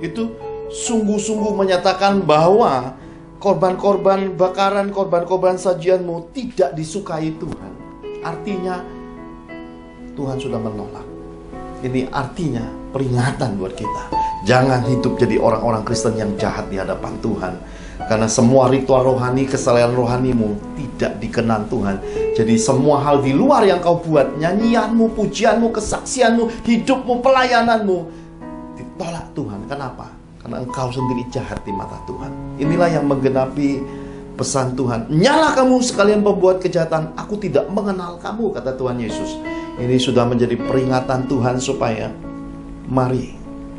itu sungguh-sungguh menyatakan bahwa korban-korban bakaran, korban-korban sajianmu tidak disukai Tuhan. Artinya Tuhan sudah menolak. Ini artinya peringatan buat kita. Jangan hidup jadi orang-orang Kristen yang jahat di hadapan Tuhan. Karena semua ritual rohani, kesalehan rohanimu tidak dikenan Tuhan. Jadi semua hal di luar yang kau buat, nyanyianmu, pujianmu, kesaksianmu, hidupmu, pelayananmu, ditolak Tuhan. Kenapa? Karena engkau sendiri jahat di mata Tuhan. Inilah yang menggenapi pesan Tuhan. Nyala kamu sekalian pembuat kejahatan, aku tidak mengenal kamu, kata Tuhan Yesus. Ini sudah menjadi peringatan Tuhan supaya mari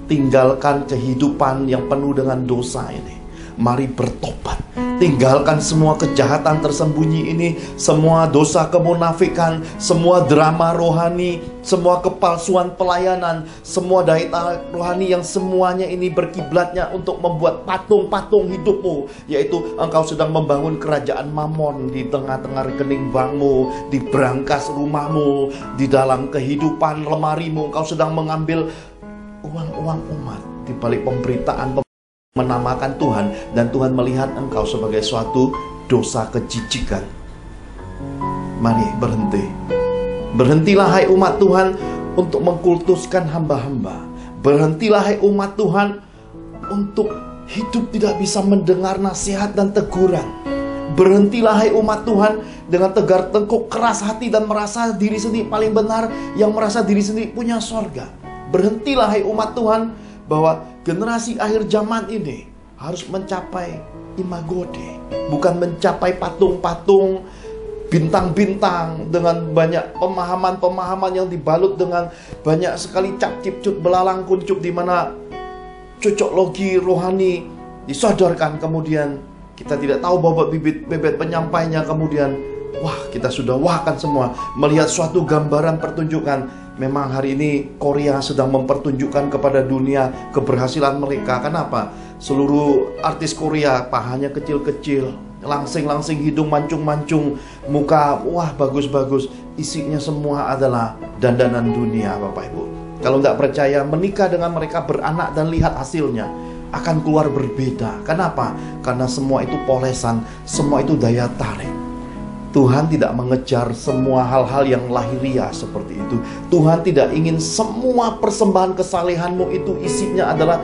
tinggalkan kehidupan yang penuh dengan dosa ini. Mari bertobat. Tinggalkan semua kejahatan tersembunyi ini, semua dosa kemunafikan, semua drama rohani, semua kepalsuan pelayanan, semua daya tarik rohani yang semuanya ini berkiblatnya untuk membuat patung-patung hidupmu. Yaitu engkau sedang membangun kerajaan Mamon di tengah-tengah rekening bankmu, di brankas rumahmu, di dalam kehidupan lemarimu. Engkau sedang mengambil uang-uang umat di balik pemberitaan menamakan Tuhan, dan Tuhan melihat engkau sebagai suatu dosa kejijikan. Mari berhenti. Berhentilah hai umat Tuhan untuk mengkultuskan hamba-hamba. Berhentilah hai umat Tuhan untuk hidup tidak bisa mendengar nasihat dan teguran. Berhentilah hai umat Tuhan dengan tegar tengkuk, keras hati, dan merasa diri sendiri paling benar, yang merasa diri sendiri punya sorga. Berhentilah hai umat Tuhan bahwa generasi akhir zaman ini harus mencapai imago Dei, bukan mencapai patung-patung, bintang-bintang dengan banyak pemahaman-pemahaman yang dibalut dengan banyak sekali cap cipcut belalang kuncup, di mana cocok logi rohani disodorkan, kemudian kita tidak tahu bobot bibit penyampainya, kemudian wah, kita sudah wahkan semua melihat suatu gambaran pertunjukan. Memang hari ini Korea sedang mempertunjukkan kepada dunia keberhasilan mereka. Kenapa? Seluruh artis Korea pahanya kecil-kecil, langsing-langsing hidung, mancung-mancung, muka wah bagus-bagus. Isinya semua adalah dandanan dunia, Bapak Ibu. Kalau tidak percaya, menikah dengan mereka, beranak, dan lihat hasilnya, akan keluar berbeda. Kenapa? Karena semua itu polesan, semua itu daya tarik. Tuhan tidak mengejar semua hal-hal yang lahiriah seperti itu. Tuhan tidak ingin semua persembahan kesalehanmu itu isinya adalah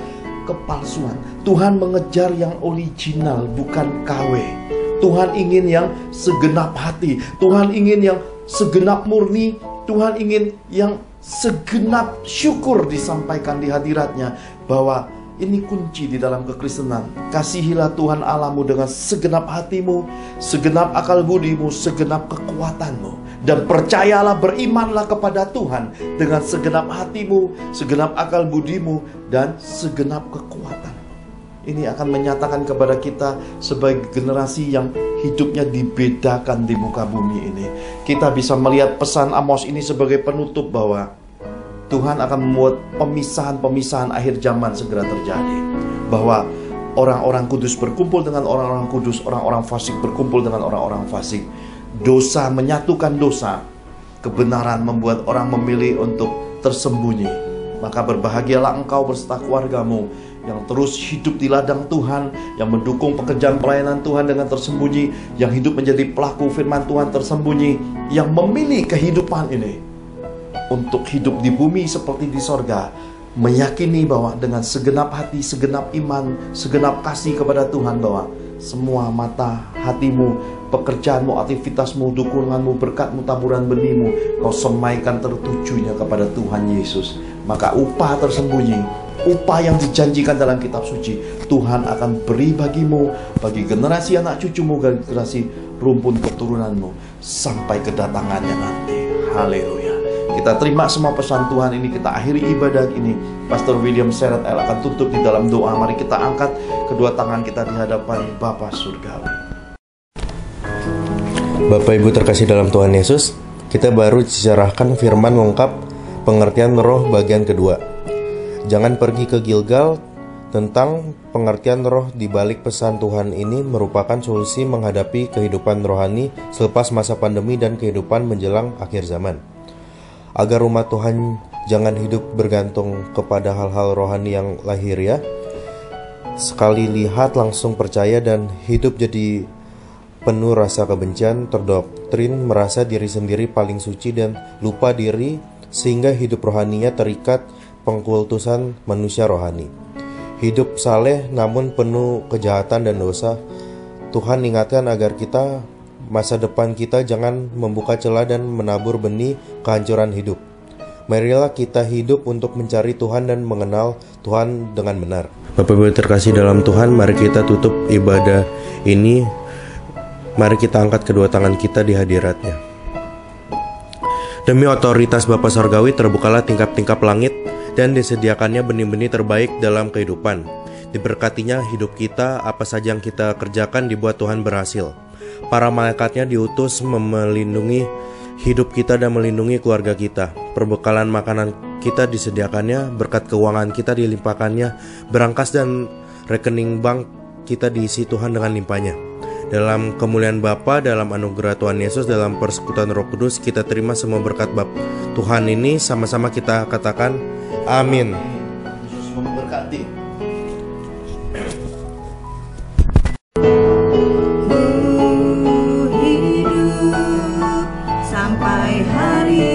kepalsuan. Tuhan mengejar yang original, bukan KW. Tuhan ingin yang segenap hati. Tuhan ingin yang segenap murni. Tuhan ingin yang segenap syukur disampaikan di hadiratnya. Bahwa ini kunci di dalam kekristenan. Kasihilah Tuhan Allahmu dengan segenap hatimu, segenap akal budimu, segenap kekuatanmu. Dan percayalah, berimanlah kepada Tuhan dengan segenap hatimu, segenap akal budimu, dan segenap kekuatanmu. Ini akan menyatakan kepada kita sebagai generasi yang hidupnya dibedakan di muka bumi ini. Kita bisa melihat pesan Amos ini sebagai penutup bahwa Tuhan akan membuat pemisahan-pemisahan akhir zaman segera terjadi. Bahwa orang-orang kudus berkumpul dengan orang-orang kudus, orang-orang fasik berkumpul dengan orang-orang fasik. Dosa menyatukan dosa, kebenaran membuat orang memilih untuk tersembunyi. Maka berbahagialah engkau beserta keluargamu yang terus hidup di ladang Tuhan, yang mendukung pekerjaan pelayanan Tuhan dengan tersembunyi, yang hidup menjadi pelaku firman Tuhan tersembunyi, yang memilih kehidupan ini untuk hidup di bumi seperti di sorga, meyakini bahwa dengan segenap hati, segenap iman, segenap kasih kepada Tuhan, bahwa semua mata hatimu pekerjaanmu, aktivitasmu, dukunganmu, berkatmu, taburan benihmu, kau semaikan tertujunya kepada Tuhan Yesus. Maka upah tersembunyi, upah yang dijanjikan dalam kitab suci, Tuhan akan beri bagimu, bagi generasi anak cucumu, generasi rumpun keturunanmu, sampai kedatangannya nanti. Haleluya. Kita terima semua pesan Tuhan ini, kita akhiri ibadah ini. Pastor William Seret L akan tutup di dalam doa. Mari kita angkat kedua tangan kita di hadapan Bapa Surgawi. Bapak Ibu terkasih dalam Tuhan Yesus, kita baru dicerahkan firman mengungkap pengertian roh bagian kedua. Jangan pergi ke Gilgal. Tentang pengertian roh di balik pesan Tuhan ini merupakan solusi menghadapi kehidupan rohani selepas masa pandemi dan kehidupan menjelang akhir zaman. Agar umat Tuhan jangan hidup bergantung kepada hal-hal rohani yang lahiriah, sekali lihat langsung percaya dan hidup jadi penuh rasa kebencian, terdoktrin, merasa diri sendiri paling suci dan lupa diri, sehingga hidup rohaninya terikat pengkultusan manusia rohani. Hidup saleh namun penuh kejahatan dan dosa. Tuhan ingatkan agar masa depan kita jangan membuka celah dan menabur benih kehancuran hidup. Marilah kita hidup untuk mencari Tuhan dan mengenal Tuhan dengan benar. Bapak Ibu terkasih dalam Tuhan, mari kita tutup ibadah ini. Mari kita angkat kedua tangan kita di hadiratnya. Demi otoritas Bapa Surgawi terbukalah tingkap-tingkap langit dan disediakannya benih-benih terbaik dalam kehidupan. Diberkatinya hidup kita, apa saja yang kita kerjakan dibuat Tuhan berhasil. Para malaikatnya diutus melindungi hidup kita dan melindungi keluarga kita. Perbekalan makanan kita disediakannya, berkat keuangan kita dilimpahkannya, berangkas dan rekening bank kita diisi Tuhan dengan limpahnya. Dalam kemuliaan Bapa, dalam anugerah Tuhan Yesus, dalam persekutuan Roh Kudus, kita terima semua berkat Tuhan ini. Sama-sama kita katakan amin. Yesus memberkati. Sampai hari